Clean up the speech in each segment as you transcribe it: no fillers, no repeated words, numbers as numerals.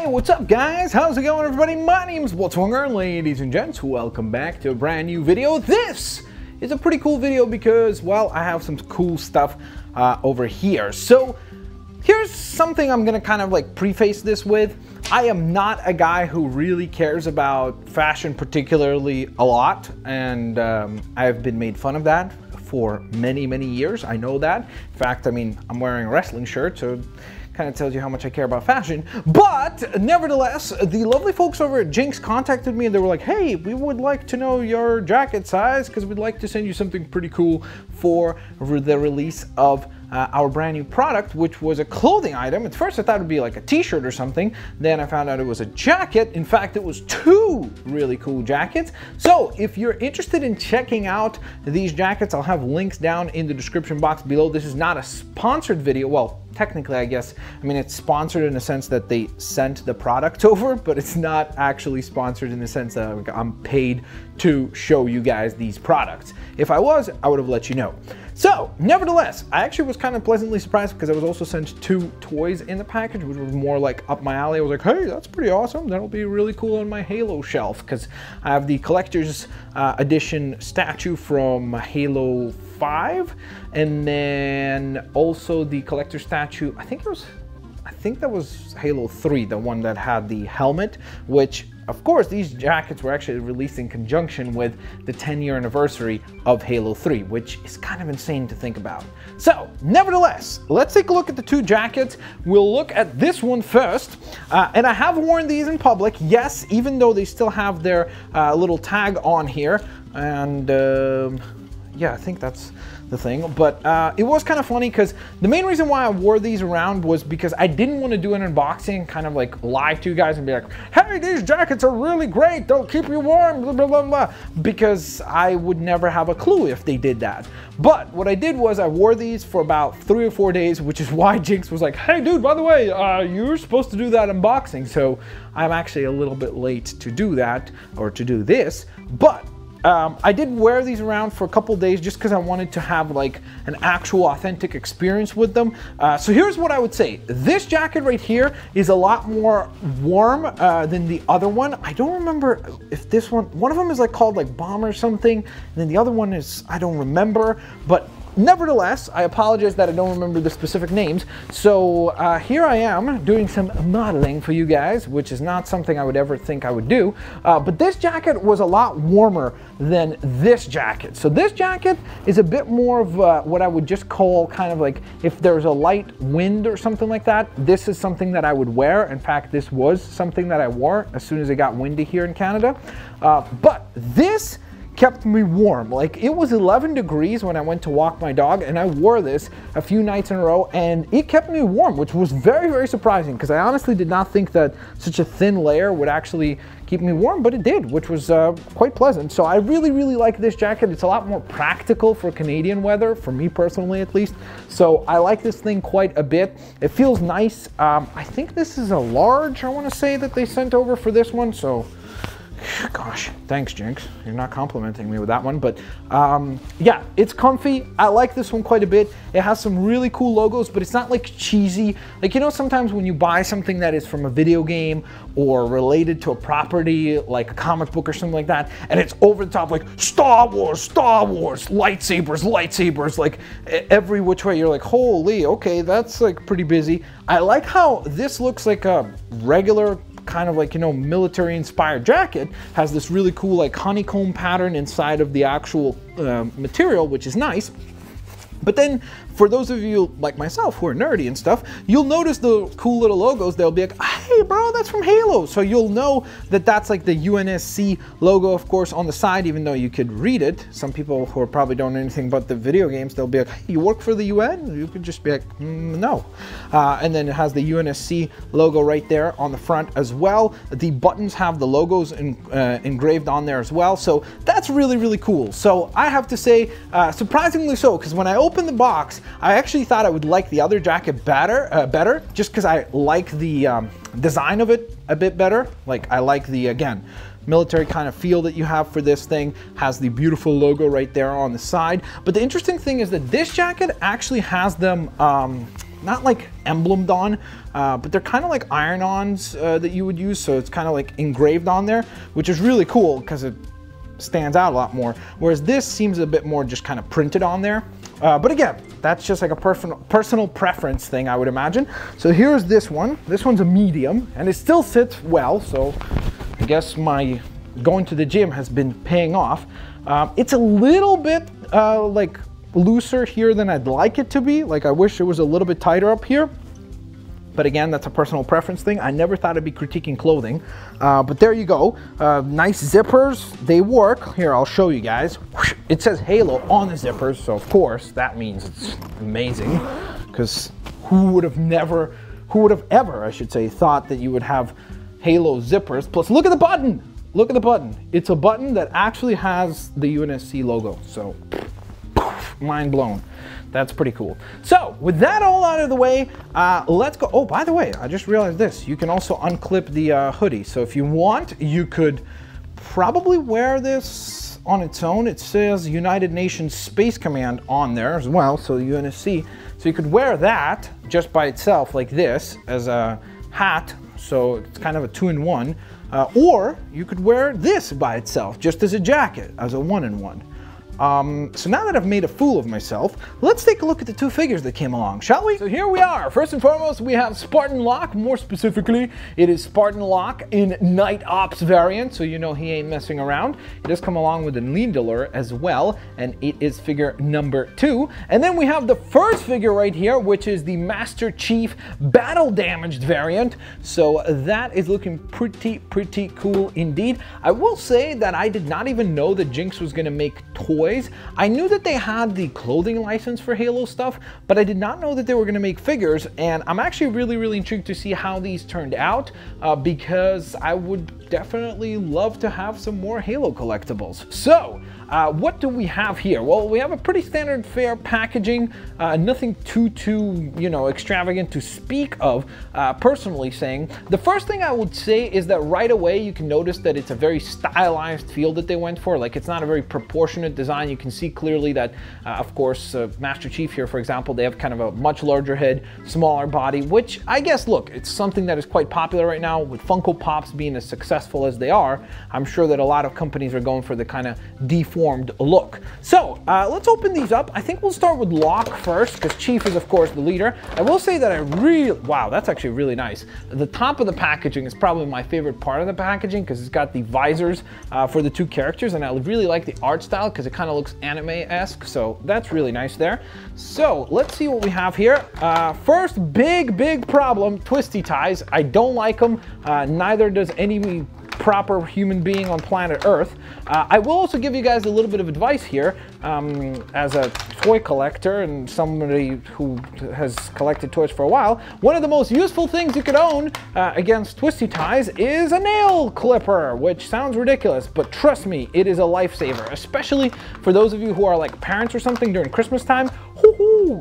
Hey, what's up guys? How's it going everybody? My name's Blitzwanger, ladies and gents. Welcome back to a brand new video. This is a pretty cool video because, well, I have some cool stuff over here. So here's something I'm gonna kind of like preface this with. I am not a guy who really cares about fashion particularly a lot, and I've been made fun of that for many years. I know that. In fact, I mean, I'm wearing a wrestling shirt, so kind of tells you how much I care about fashion. But nevertheless, the lovely folks over at Jinx contacted me and they were like, hey, we would like to know your jacket size because we'd like to send you something pretty cool for the release of our brand new product, which was a clothing item. At first I thought it would be like a t-shirt or something. Then I found out it was a jacket. In fact, it was two really cool jackets. So if you're interested in checking out these jackets, I'll have links down in the description box below. This is not a sponsored video. Well, technically, I guess, I mean, it's sponsored in the sense that they sent the product over, but it's not actually sponsored in the sense that I'm paid to show you guys these products. If I was, I would have let you know. So, nevertheless, I actually was kind of pleasantly surprised because I was also sent two toys in the package, which was more like up my alley. I was like, hey, that's pretty awesome. That'll be really cool on my Halo shelf because I have the collector's edition statue from Halo 5, and then also the collector statue, I think that was Halo 3, the one that had the helmet, which of course these jackets were actually released in conjunction with the 10-year anniversary of Halo 3, which is kind of insane to think about. So nevertheless, let's take a look at the two jackets. We'll look at this one first, and I have worn these in public, yes, even though they still have their little tag on here, and yeah, I think that's the thing. But it was kind of funny because the main reason why I wore these around was because I didn't want to do an unboxing, kind of like lie to you guys and be like, hey, these jackets are really great, they'll keep you warm, blah, blah, blah, blah, because I would never have a clue if they did that. But what I did was I wore these for about 3 or 4 days, which is why Jinx was like, hey dude, by the way, you're supposed to do that unboxing. So I'm actually a little bit late to do that, or to do this, but I did wear these around for a couple days just because I wanted to have like an actual authentic experience with them. So here's what I would say. This jacket right here is a lot more warm than the other one. I don't remember if this one of them is like called like Bomb or something, and then the other one is, I don't remember, but nevertheless, I apologize that I don't remember the specific names. So here I am doing some modeling for you guys, which is not something I would ever think I would do. But this jacket was a lot warmer than this jacket. So this jacket is a bit more of what I would just call kind of like if there's a light wind or something like that, this is something that I would wear. In fact, this was something that I wore as soon as it got windy here in Canada. But this kept me warm. Like, it was 11 degrees when I went to walk my dog, and I wore this a few nights in a row, and it kept me warm, which was very surprising because I honestly did not think that such a thin layer would actually keep me warm, but it did, which was quite pleasant. So I really like this jacket. It's a lot more practical for Canadian weather, for me personally at least. So I like this thing quite a bit. It feels nice. I think this is a large, I want to say, that they sent over for this one. So gosh, thanks Jinx, you're not complimenting me with that one, but yeah, it's comfy. I like this one quite a bit. It has some really cool logos, but it's not like cheesy. Like, you know, sometimes when you buy something that is from a video game or related to a property like a comic book or something like that, and it's over the top like Star Wars, lightsabers, like every which way, you're like, holy, okay, that's like pretty busy. I like how this looks like a regular kind of like, you know, military inspired jacket. Has this really cool like honeycomb pattern inside of the actual material, which is nice. But then for those of you like myself who are nerdy and stuff, you'll notice the cool little logos. They'll be like, hey bro, that's from Halo. So you'll know that that's like the UNSC logo, of course, on the side, even though you could read it. Some people who probably don't know anything about the video games, they'll be like, hey, you work for the UN? You could just be like, no. And then it has the UNSC logo right there on the front as well. The buttons have the logos engraved on there as well. So that's really cool. So I have to say, surprisingly so, because when I opened the box, I actually thought I would like the other jacket better, just because I like the design of it a bit better. Like, I like the, again, military kind of feel that you have for this thing. Has the beautiful logo right there on the side. But the interesting thing is that this jacket actually has them not like emblemed on, but they're kind of like iron-ons that you would use, so it's kind of like engraved on there, which is really cool because it stands out a lot more, whereas this seems a bit more just kind of printed on there. But again, that's just like a personal preference thing, I would imagine. So here's this one. This one's a medium, and it still sits well, so I guess my going to the gym has been paying off. It's a little bit like looser here than I'd like it to be. Like I wish it was a little bit tighter up here. But again, that's a personal preference thing. I never thought I'd be critiquing clothing. But there you go. Nice zippers. They work. Here, I'll show you guys. It says Halo on the zippers, so of course that means it's amazing. Because who would have ever, I should say, thought that you would have Halo zippers. Plus, look at the button. Look at the button. It's a button that actually has the UNSC logo. So, mind blown. That's pretty cool. So with that all out of the way, let's go. Oh, by the way, I just realized this. You can also unclip the hoodie. So if you want, you could probably wear this on its own. It says United Nations Space Command on there as well, so the UNSC. So you could wear that just by itself like this as a hat. So it's kind of a 2-in-1. Or you could wear this by itself just as a jacket, as a 1-in-1. So now that I've made a fool of myself, let's take a look at the two figures that came along, shall we? So here we are. First and foremost, we have Spartan Locke. More specifically, it is Spartan Locke in Night Ops variant, so you know he ain't messing around. It does come along with a needler as well, and it is figure number 2. And then we have the first figure right here, which is the Master Chief Battle Damaged variant. So that is looking pretty cool indeed. I will say that I did not even know that Jinx was going to make toys. I knew that they had the clothing license for Halo stuff, but I did not know that they were going to make figures, and I'm actually really intrigued to see how these turned out, because I would definitely love to have some more Halo collectibles. So what do we have here? Well, we have a pretty standard fare packaging, nothing too you know, extravagant to speak of, personally saying. The first thing I would say is that right away you can notice that it's a very stylized feel that they went for. Like, it's not a very proportionate design. You can see clearly that, of course, Master Chief here, for example, they have kind of a much larger head, smaller body, which I guess, look, it's something that is quite popular right now with Funko Pops being as successful as they are. I'm sure that a lot of companies are going for the kind of deformed look. So let's open these up. I think we'll start with Locke first, because Chief is, of course, the leader. I will say that wow, that's actually really nice. The top of the packaging is probably my favorite part of the packaging, because it's got the visors for the two characters, and I really like the art style because it kind of looks anime-esque, so that's really nice there. So let's see what we have here. First big problem, twisty ties. I don't like them. Neither does any proper human being on planet Earth. I will also give you guys a little bit of advice here, as a toy collector and somebody who has collected toys for a while. One of the most useful things you could own against twisty ties is a nail clipper, which sounds ridiculous, but trust me, it is a lifesaver, especially for those of you who are like parents or something during Christmas time.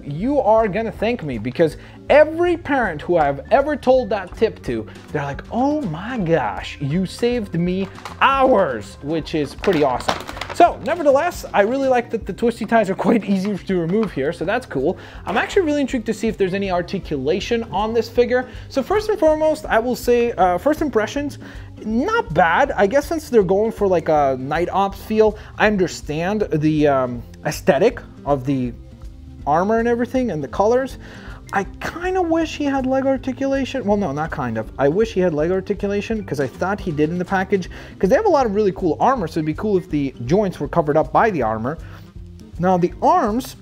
You are gonna thank me, because every parent who I've ever told that tip to, they're like, oh my gosh, you saved me hours, which is pretty awesome. So nevertheless, I really like that the twisty ties are quite easy to remove here, so that's cool. I'm actually really intrigued to see if there's any articulation on this figure. So first and foremost, I will say, first impressions, not bad. I guess since they're going for like a Night Ops feel, I understand the aesthetic of the armor and everything and the colors. I kind of wish he had leg articulation. Well, no, not kind of. I wish he had leg articulation, because I thought he did in the package, because they have a lot of really cool armor, so it'd be cool if the joints were covered up by the armor. Now the arms,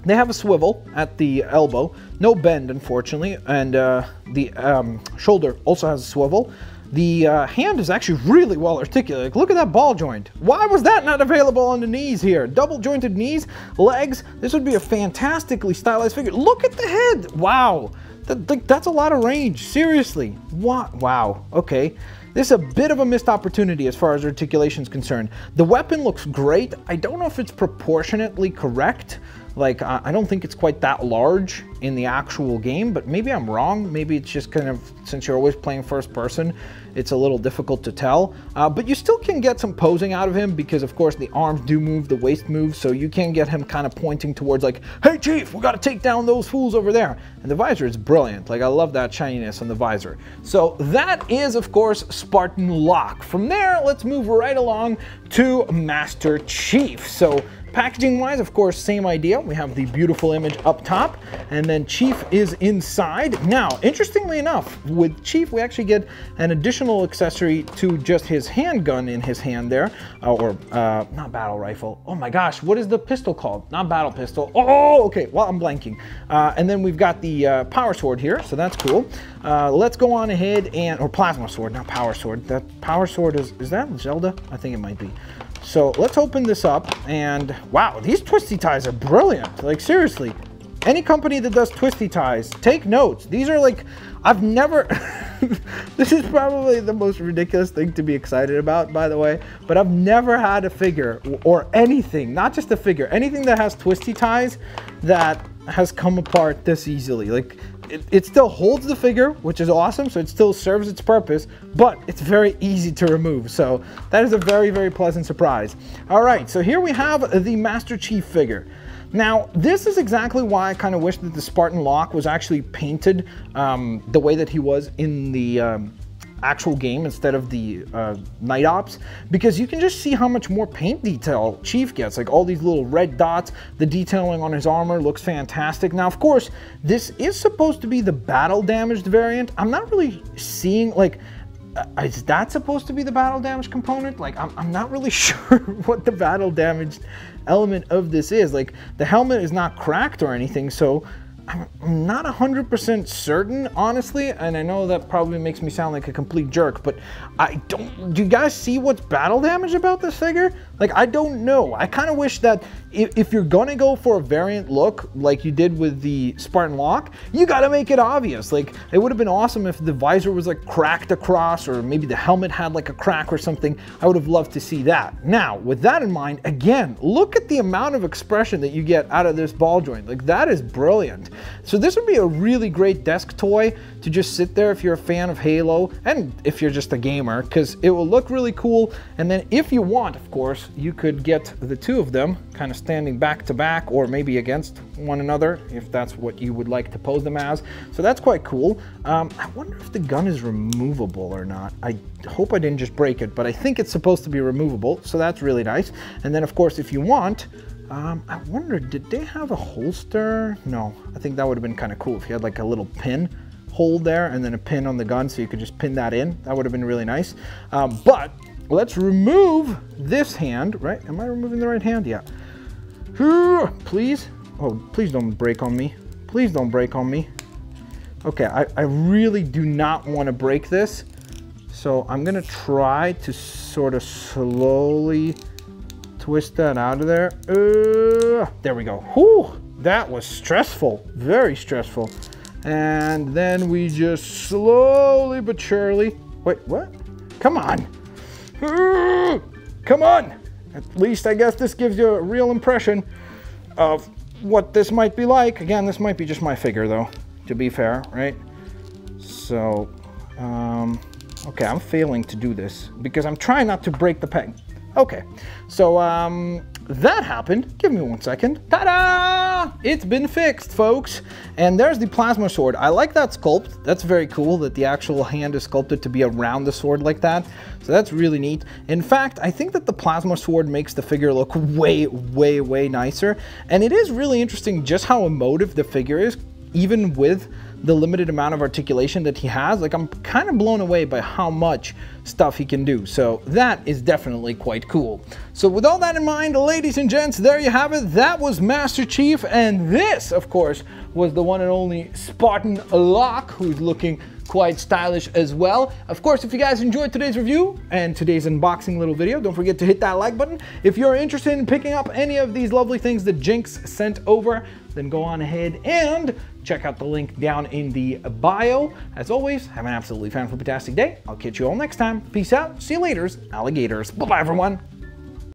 they have a swivel at the elbow, no bend unfortunately, and the shoulder also has a swivel. The hand is actually really well articulated. Look at that ball joint. Why was that not available on the knees here? Double jointed knees, legs. This would be a fantastically stylized figure. Look at the head. Wow. That's a lot of range. Seriously. What? Wow. Okay. This is a bit of a missed opportunity as far as articulation is concerned. The weapon looks great. I don't know if it's proportionately correct. Like, I don't think it's quite that large. in the actual game, but maybe I'm wrong. Maybe it's just kind of, since you're always playing first person, it's a little difficult to tell. But you still can get some posing out of him because, of course, the arms do move, the waist moves, so you can get him kind of pointing towards like, hey, Chief, we got to take down those fools over there. And the visor is brilliant. Like, I love that shininess on the visor. So that is, of course, Spartan Locke. From there, let's move right along to Master Chief. So packaging wise, of course, same idea. We have the beautiful image up top, and then Chief is inside. Now, interestingly enough, with Chief, we actually get an additional accessory to just his handgun in his hand there, not battle rifle. Oh my gosh, what is the pistol called? Not battle pistol. Oh, okay, well, I'm blanking. And then we've got the power sword here, so that's cool. Let's go on ahead and, or plasma sword, not power sword. That power sword is that Zelda? I think it might be. So let's open this up, and wow, these twisty ties are brilliant. Like, seriously, any company that does twisty ties, take notes. These are like, I've never, this is probably the most ridiculous thing to be excited about, by the way, but I've never had a figure or anything, not just a figure, anything that has twisty ties that has come apart this easily. Like, it still holds the figure, which is awesome, so it still serves its purpose, but it's very easy to remove, so that is a very, very pleasant surprise. All right, so here we have the Master Chief figure. Now, this is exactly why I kind of wish that the Spartan Locke was actually painted the way that he was in the actual game instead of the Night Ops, because you can just see how much more paint detail Chief gets, like all these little red dots. The detailing on his armor looks fantastic. Now, of course, this is supposed to be the battle damaged variant. I'm not really seeing, like, is that supposed to be the battle damage component? Like, I'm not really sure what the battle damage element of this is. Like, the helmet is not cracked or anything, so I'm not 100% certain, honestly, and I know that probably makes me sound like a complete jerk, but do you guys see what's battle damage about this figure? Like, I don't know. I kind of wish that if you're gonna go for a variant look like you did with the Spartan Locke, you gotta make it obvious. Like, it would have been awesome if the visor was like cracked across, or maybe the helmet had like a crack or something. I would have loved to see that. Now, with that in mind, again, look at the amount of expression that you get out of this ball joint. Like, that is brilliant. So this would be a really great desk toy to just sit there if you're a fan of Halo, and if you're just a gamer, because it will look really cool. And then if you want, of course, you could get the two of them kind of standing back to back, or maybe against one another, if that's what you would like to pose them as. So that's quite cool. I wonder if the gun is removable or not. I hope I didn't just break it, but I think it's supposed to be removable, so that's really nice. And then, of course, if you want, I wonder, did they have a holster? No, I think that would have been kind of cool if you had like a little pin hold there and then a pin on the gun, so you could just pin that in. That would have been really nice. But let's remove this hand, right? Am I removing the right hand? Yeah. Please. Oh, please don't break on me. Please don't break on me. Okay, I really do not want to break this. So I'm going to try to sort of slowly twist that out of there. There we go. Whew, that was stressful. Very stressful. And then we just slowly but surely... Wait, what? Come on. Come on. At least I guess this gives you a real impression of what this might be like. Again, this might be just my figure, though, to be fair, right? So, okay, I'm failing to do this because I'm trying not to break the peg. Okay, so that happened. Give me 1 second. Ta-da! It's been fixed, folks. And there's the plasma sword. I like that sculpt. That's very cool that the actual hand is sculpted to be around the sword like that. So that's really neat. In fact, I think that the plasma sword makes the figure look way, way, way nicer. And it is really interesting just how emotive the figure is, even with the limited amount of articulation that he has. Like, I'm kind of blown away by how much stuff he can do. So that is definitely quite cool. So with all that in mind, ladies and gents, there you have it. That was Master Chief, and this, of course, was the one and only Spartan Locke, who's looking quite stylish as well. Of course, if you guys enjoyed today's review and today's unboxing little video, don't forget to hit that like button. If you're interested in picking up any of these lovely things that Jinx sent over, then go on ahead and check out the link down in the bio. As always, have an absolutely fan-fantastic day. I'll catch you all next time. Peace out. See you later, alligators. Bye-bye, everyone.